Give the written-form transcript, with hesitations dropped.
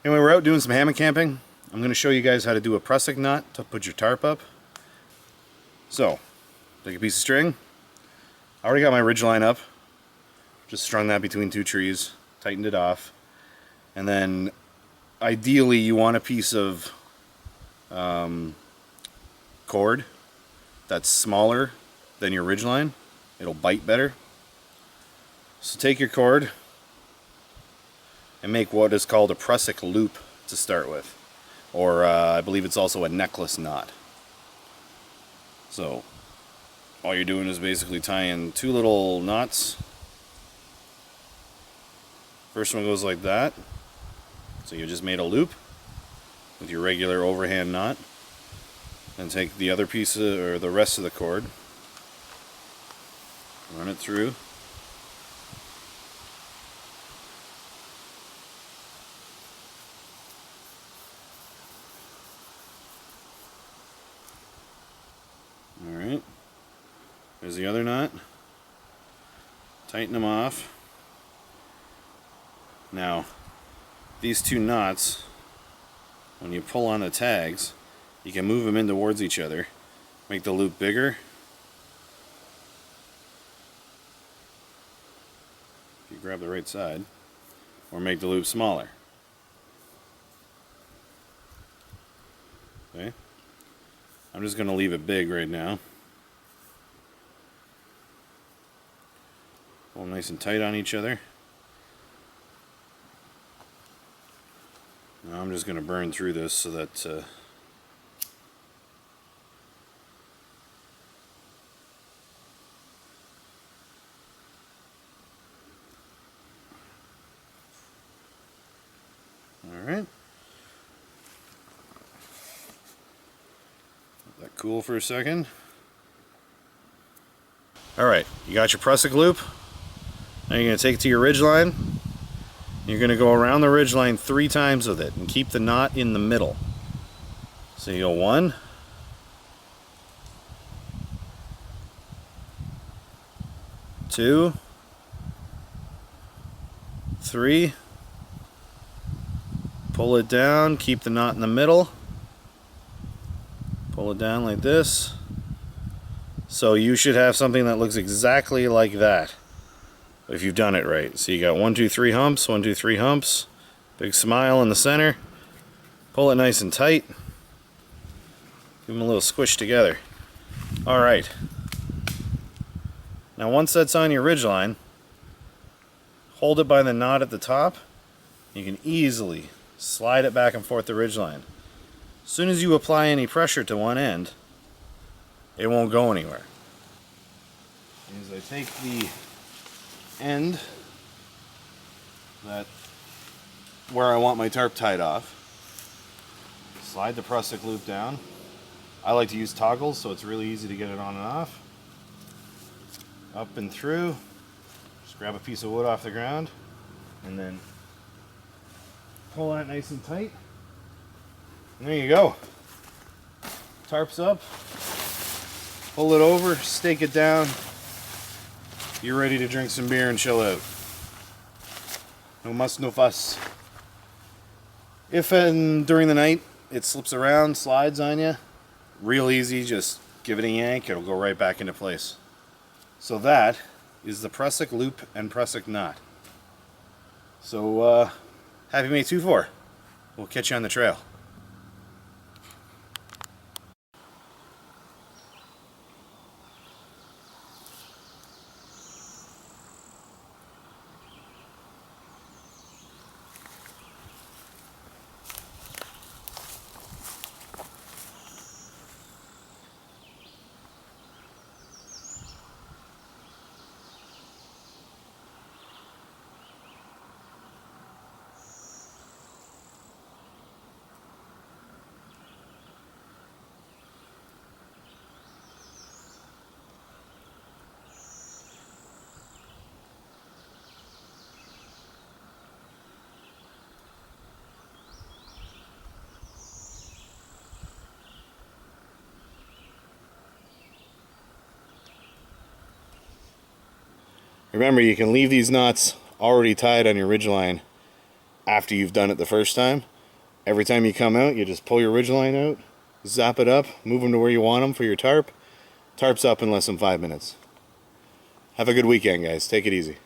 Anyway, we're out doing some hammock camping. I'm going to show you guys how to do a Prusik knot to put your tarp up. So, take a piece of string. I already got my ridge line up. Just strung that between two trees, tightened it off. And then, ideally, you want a piece of cord that's smaller than your ridge line. It'll bite better. So take your cord and make what is called a Prusik loop to start with. Or I believe it's also a necklace knot. So all you're doing is basically tying two little knots. First one goes like that. So you just made a loop with your regular overhand knot. Then take the other piece of, or the rest of the cord, run it through. Alright, there's the other knot. Tighten them off. Now, these two knots, when you pull on the tags, you can move them in towards each other, make the loop bigger. If you grab the right side, or make the loop smaller. Okay. I'm just going to leave it big right now. Pull them nice and tight on each other. Now I'm just going to burn through this so that alright. Let that cool for a second. Alright, you got your Prusik loop. Now you're going to take it to your ridge line. You're going to go around the ridge line 3 times with it and keep the knot in the middle. So you go 1, 2, 3. Pull it down, keep the knot in the middle. Pull it down like this. So you should have something that looks exactly like that if you've done it right. So you got 1, 2, 3 humps, 1, 2, 3 humps. Big smile in the center. Pull it nice and tight. Give them a little squish together. Alright. Now once that's on your ridge line, hold it by the knot at the top. You can easily slide it back and forth the ridge line. As soon as you apply any pressure to one end, it won't go anywhere. As I take the end that where I want my tarp tied off, slide the Prusik loop down. I like to use toggles so it's really easy to get it on and off. Up and through. Just grab a piece of wood off the ground and then pull that nice and tight. And there you go. Tarp's up. Pull it over, stake it down. You're ready to drink some beer and chill out. No muss, no fuss. If during the night it slips around, slides on you, real easy, just give it a yank, it'll go right back into place. So that is the Prusik loop and Prusik knot. So happy May 2-4. We'll catch you on the trail. Remember, you can leave these knots already tied on your ridge line after you've done it the first time. Every time you come out, you just pull your ridgeline out, zap it up, move them to where you want them for your tarp. Tarp's up in less than 5 minutes. Have a good weekend, guys. Take it easy.